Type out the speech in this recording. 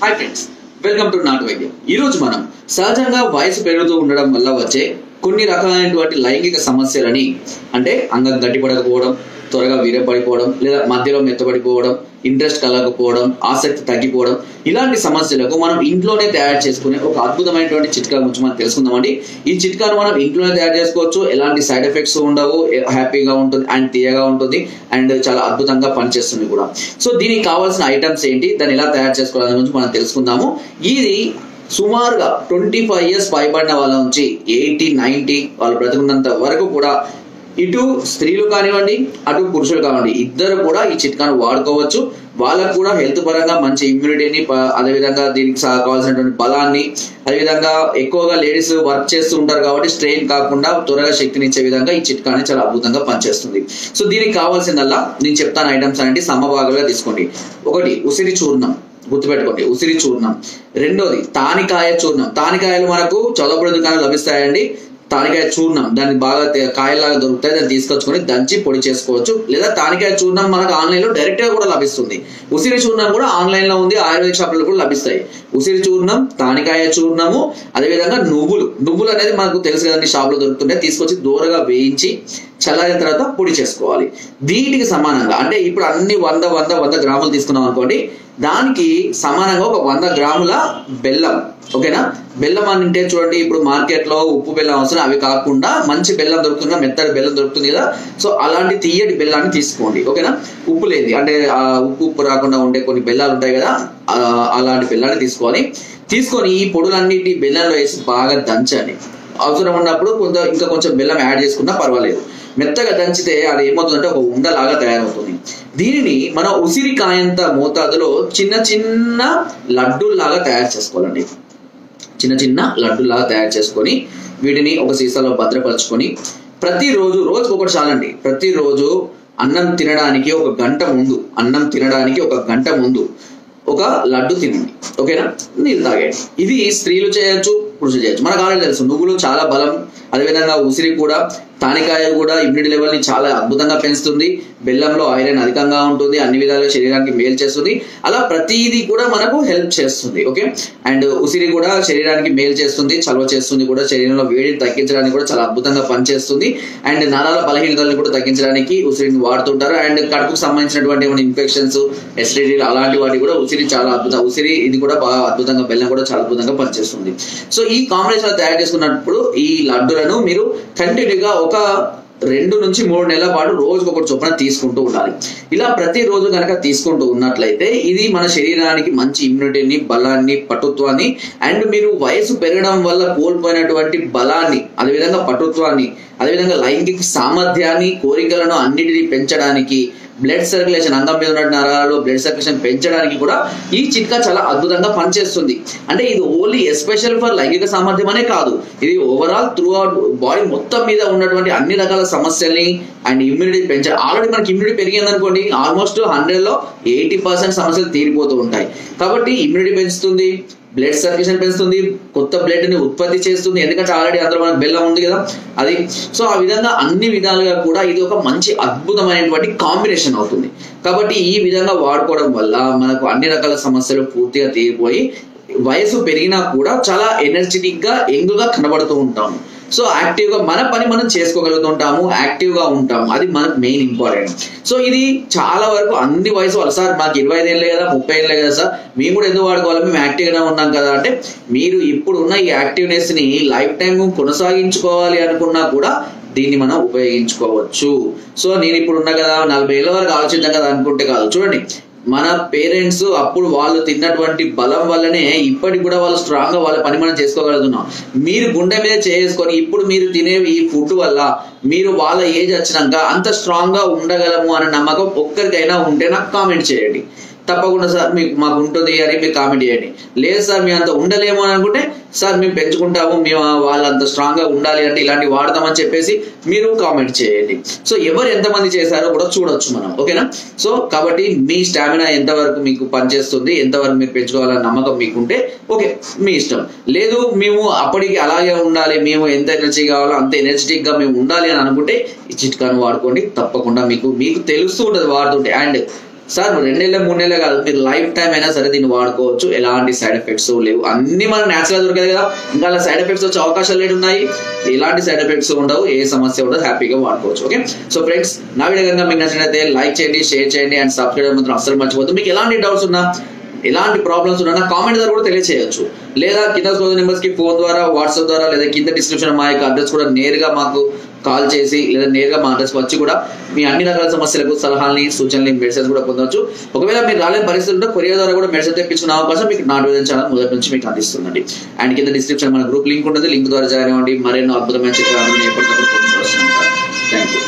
Hi friends, welcome to నాటు వైద్యం. ఈరోజు మనం సహజంగా వయసు పెరుగుతూ ఉండడం వల్ల వచ్చే కొన్ని రకాలైనటువంటి లైంగిక సమస్యలని, అంటే అంగం గట్టిపడకపోవడం, త్వరగా వీరపడిపోవడం, లేదా మధ్యలో మెత్తబడిపోవడం, ఇంట్రెస్ట్ కలగకపోవడం, ఆసక్తి తగ్గిపోవడం, ఇలాంటి సమస్యలకు మనం ఇంట్లోనే తయారు చేసుకునే ఒక అద్భుతమైనటువంటి చిట్కా గురించి మనం తెలుసుకుందామండి. ఈ చిట్కాను మనం ఇంట్లోనే తయారు చేసుకోవచ్చు. ఎలాంటి సైడ్ ఎఫెక్ట్స్ ఉండవు, హ్యాపీగా ఉంటుంది అండ్ తీయగా ఉంటుంది అండ్ చాలా అద్భుతంగా పనిచేస్తుంది కూడా. సో దీనికి కావాల్సిన ఐటమ్స్ ఏంటి, దాన్ని ఎలా తయారు చేసుకోవాలని గురించి మనం తెలుసుకుందాము. ఇది సుమారుగా 25 years పైబడిన వాళ్ళ నుంచి 80-90 వాళ్ళు బ్రతుకున్నంత వరకు కూడా ఇటు స్త్రీలు కానివ్వండి, అటు పురుషులు కానివ్వండి, ఇద్దరు కూడా ఈ చిట్కాను వాడుకోవచ్చు. వాళ్ళకు కూడా హెల్త్ పరంగా మంచి ఇమ్యూనిటీని, అదేవిధంగా దీనికి కావాల్సినటువంటి బలాన్ని, అదేవిధంగా ఎక్కువగా లేడీస్ వర్క్ చేస్తూ ఉంటారు కాబట్టి స్ట్రెయిన్ కాకుండా త్వరగా శక్తినిచ్చే విధంగా ఈ చిట్కాని చాలా అద్భుతంగా పనిచేస్తుంది. సో దీనికి కావాల్సిందల్లా నేను చెప్తాను ఐటమ్స్ అనేది సమభాగాలుగా తీసుకోండి. ఒకటి ఉసిరి చూర్ణం, గుర్తుపెట్టుకోండి, ఉసిరి చూర్ణం. రెండోది తానికాయ చూర్ణం. తానికాయలు మనకు చౌదపుడి దుకాణాలు లభిస్తాయండి. తానికాయ చూర్ణం దాన్ని బాగా కాయలాగా దొరుకుతాయి, దాన్ని తీసుకొచ్చుకొని దంచి పొడి చేసుకోవచ్చు. లేదా తానికాయ చూర్ణం మనకు ఆన్లైన్ లో డైరెక్ట్ గా కూడా లభిస్తుంది. ఉసిరి చూర్ణం కూడా ఆన్లైన్ లో ఉంది, ఆయుర్వేదిక షాపులలో కూడా లభిస్తాయి. ఉసిరి చూర్ణం, తానికాయ చూర్ణము, అదేవిధంగా నువ్వులు అనేది మనకు తెలుసు కదండి, షాప్ లో దొరుకుతుంటే తీసుకొచ్చి దూరగా వేయించి చల్లారిన తర్వాత పొడి చేసుకోవాలి. వీటికి సమానంగా, అంటే ఇప్పుడు అన్ని 100 గ్రాములు తీసుకున్నాం అనుకోండి, దానికి సమానంగా ఒక 100 గ్రాముల బెల్లం. ఓకేనా? బెల్లం అంటే చూడండి, ఇప్పుడు మార్కెట్ లో ఉప్పు బెల్లం అవసరం, అవి కాకుండా మంచి బెల్లం దొరుకుతుంది, మెత్తడి బెల్లం దొరుకుతుంది కదా. సో అలాంటి తీయటి బెల్లాన్ని తీసుకోండి. ఓకేనా? ఉప్పు లేని, అంటే ఉప్పు రాకుండా ఉండే కొన్ని బెల్లాలు ఉంటాయి కదా, అలాంటి బెల్లాన్ని తీసుకొని ఈ పొడులన్నిటి బెల్లంలో వేసి బాగా దంచండి. అవసరం ఉన్నప్పుడు ఇంకా కొంచెం బెల్లం యాడ్ చేసుకున్నా పర్వాలేదు. మెత్తగా దంచితే అది ఏమవుతుందంటే ఒక ఉండలాగా తయారవుతుంది. దీనిని మన ఉసిరికాయంత మోతాదులో చిన్న లడ్డూల్లాగా తయారు చేసుకోవాలండి. చిన్న లడ్డూలాగా తయారు చేసుకొని వీటిని ఒక సీసాలో భద్రపరచుకొని రోజుకు ఒకటి చాలండి. ప్రతిరోజు అన్నం తినడానికి ఒక గంట ముందు ఒక లడ్డు తినండి. ఓకేనా? నీళ్ళు తాగండి. ఇది స్త్రీలు చేయొచ్చు, పురుషులు చేయొచ్చు. మనకు ఆల్రెడీ తెలుసు నువ్వులు చాలా బలం, అదేవిధంగా ఉసిరి కూడా, తానికాయ కూడా ఇమ్యూనిటీ లెవెల్ ని చాలా అద్భుతంగా పెంచుతుంది. బెల్లంలో ఐరన్ అధికంగా ఉంటుంది, అన్ని విధాలుగా శరీరానికి మేలు చేస్తుంది. అలా ప్రతిదీ కూడా మనకు హెల్ప్ చేస్తుంది. ఓకే? అండ్ ఉసిరి కూడా శరీరానికి మేలు చేస్తుంది, చలవ చేస్తుంది కూడా, శరీరంలో వేడిని తగ్గించడానికి కూడా చాలా అద్భుతంగా పనిచేస్తుంది. అండ్ నరాల బలహీనతలను కూడా తగ్గించడానికి ఉసిరిని వాడుతుంటారు. అండ్ కడుపుకు సంబంధించినటువంటి ఏమైనా ఇన్ఫెక్షన్స్, ఎసిడిటీ అలాంటి వాటి కూడా ఉసిరి చాలా అద్భుతం. ఉసిరి ఇది కూడా బాగా అద్భుతంగా, బెల్లం కూడా చాలా అద్భుతంగా పనిచేస్తుంది. సో ఈ కాంబినేషన్ తయారు చేసుకున్నప్పుడు ఈ లడ్డులను మీరు కంటిన్యూగా ఒక 2 నుంచి 3 నెలల పాటు రోజుకొకటి చొప్పున తీసుకుంటూ ఉండాలి. ఇలా ప్రతిరోజు కనుక తీసుకుంటూ ఉన్నట్లయితే ఇది మన శరీరానికి మంచి ఇమ్యూనిటీని, బలాన్ని, పటుత్వాన్ని, అండ్ మీరు వయసు పెరగడం వల్ల కోల్పోయినటువంటి బలాన్ని, అదేవిధంగా పటుత్వాన్ని, అదేవిధంగా లైంగిక సామర్థ్యాన్ని, కోరికలను అన్నిటినీ పెంచడానికి, బ్లడ్ సర్క్యులేషన్, అంగం మీద ఉన్న నరాలలో బ్లడ్ సర్క్యులేషన్ పెంచడానికి కూడా ఈ చిట్కా చాలా అద్భుతంగా పనిచేస్తుంది. అంటే ఇది ఓన్లీ ఎస్పెషల్ ఫర్ లైంగిక సామర్థ్యం అనే కాదు, ఇది ఓవరాల్ త్రూ అవుట్ బాడీ మొత్తం మీద ఉన్నటువంటి అన్ని రకాల సమస్యల్ని అండ్ ఇమ్యూనిటీ పెంచాలి. ఆల్రెడీ మనకి ఇమ్యూనిటీ పెరిగింది అనుకోండి, ఆల్మోస్ట్ 100లో 80% సమస్యలు తీరిపోతూ ఉంటాయి. కాబట్టి ఇమ్యూనిటీ పెంచుతుంది, బ్లడ్ సర్క్యులేషన్ పెంచుతుంది, కొత్త బ్లడ్ ని ఉత్పత్తి చేస్తుంది. ఎందుకంటే ఆల్రెడీ అందులో మనకు బెల్లం ఉంది కదా అది. సో ఆ విధంగా అన్ని విధాలుగా కూడా ఇది ఒక మంచి అద్భుతమైనటువంటి కాంబినేషన్ అవుతుంది. కాబట్టి ఈ విధంగా వాడుకోవడం వల్ల మనకు అన్ని రకాల సమస్యలు పూర్తిగా తీరిపోయి వయసు పెరిగినా కూడా చాలా ఎనర్జెటిక్ గా, యంగ్ గా కనబడుతూ ఉంటాము. సో యాక్టివ్ గా మన పని మనం చేసుకోగలుగుతుంటాము, యాక్టివ్ గా ఉంటాము. అది మనకు మెయిన్ ఇంపార్టెంట్. సో ఇది చాలా వరకు అన్ని వయసు వాళ్ళు, సార్ మాకు 25 ఏళ్ళే కదా, 30 ఏళ్ళే కదా సార్, మేము కూడా ఎందుకు వాడుకోవాలి, మేము యాక్టివ్ గానే ఉన్నాం కదా అంటే, మీరు ఇప్పుడు ఉన్న ఈ యాక్టివ్నెస్ ని లైఫ్ టైం కొనసాగించుకోవాలి అనుకున్నా కూడా దీన్ని మనం ఉపయోగించుకోవచ్చు. సో నేను ఇప్పుడు ఉన్నా కదా, 40 ఏళ్ళ వరకు ఆలోచించాం కదా అనుకుంటే కాదు. చూడండి, మన పేరెంట్స్ అప్పుడు వాళ్ళు తిన్నటువంటి బలం వల్లనే ఇప్పటికి కూడా వాళ్ళు స్ట్రాంగ్ గా వాళ్ళ పని మనం చేసుకోగలుగుతున్నాం. మీరు గుండె మీద చేసుకొని ఇప్పుడు మీరు తినే ఈ ఫుడ్ వల్ల మీరు వాళ్ళ ఏజ్ వచ్చినాక అంత స్ట్రాంగ్ గా ఉండగలము అనే నమ్మకం ఒక్కరికైనా ఉంటే నాకు కామెంట్ చేయండి. తప్పకుండా సార్ మాకు ఉంటుంది అని మీరు కామెంట్ చేయండి. లేదు సార్ మేము అంత ఉండలేము అని అనుకుంటే, సార్ మేము పెంచుకుంటాము, మేము వాళ్ళంత స్ట్రాంగ్ గా ఉండాలి అంటే ఇలాంటివి వాడతామని చెప్పేసి మీరు కామెంట్ చేయండి. సో ఎవరు ఎంతమంది చేశారో కూడా చూడొచ్చు మనం. ఓకేనా? సో కాబట్టి మీ స్టామినా ఎంతవరకు మీకు పనిచేస్తుంది, ఎంతవరకు మీరు పెంచుకోవాలన్న నమ్మకం మీకుంటే ఓకే, మీ ఇష్టం. లేదు మేము అప్పటికి అలాగే ఉండాలి, మేము ఎంత ఎనర్జీ కావాలో అంత ఎనర్జెటిక్ గా మేము ఉండాలి అని అనుకుంటే ఈ చిట్కాను వాడుకోండి. తప్పకుండా మీకు తెలుస్తూ ఉంటుంది వాడుతుంటే. అండ్ సార్ 2 నెలలు 3 నెలలు కాదు, మీరు లైఫ్ టైం అయినా సరే దీన్ని వాడుకోవచ్చు, ఎలాంటి సైడ్ ఎఫెక్ట్స్ లేవు. అన్ని మనకు న్యాచురల్ దొరికాయి కదా, ఇంకా అలా సైడ్ ఎఫెక్ట్స్ వచ్చే అవకాశాలు లేని ఉన్నాయి. ఎలాంటి సైడ్ ఎఫెక్ట్స్ ఉండవు, ఏ సమస్య ఉండదు, హ్యాపీగా వాడుకోవచ్చు. ఓకే, సో ఫ్రెండ్స్ నా వీడియో కనుక మీకు నచ్చినట్లయితే లైక్ చేయండి, షేర్ చేయండి అండ్ సబ్స్క్రైబ్ మాత్రం అస్సలు మర్చిపోద్దు. మీకు ఎలాంటి డౌట్స్ ఉన్నా, ఎలాంటి ప్రాబ్లమ్స్ ఉన్నా కామెంట్ ద్వారా కూడా తెలియచేయచ్చు, లేదా కింద స్క్రోల్ నెంబర్స్ కి ఫోన్ ద్వారా, వాట్సాప్ ద్వారా, లేదా కింద డిస్క్రిప్షన్ మా యొక్క అడ్రస్ కూడా నేరుగా మాకు కాల్ చేసి, లేదా నేరుగా మా అడ్రస్ వచ్చి కూడా మీ అన్ని రకాల సమస్యలకు సలహాలని, సూచనలు, మెడిసిన్స్ కూడా పొందవచ్చు. ఒకవేళ మీరు రాలేని పరిస్థితి ఉంటే కొరియర్ ద్వారా కూడా మెడిసిన్ తెప్పించుకునే అవకాశం మీకు నాట్ విజన్ ఛానల్ మొదటి నుంచి మీకు అందిస్తుందండి. అండ్ కింద డిస్క్రిప్షన్ మన గ్రూప్ లింక్ ఉంటుంది, లింక్ ద్వారా జాయిన్ అవ్వండి. మరెన్నో అద్భుతమైన చిత్రాలను ఎప్పటికప్పుడు పొందుతూ వస్తున్నాం. Thank you.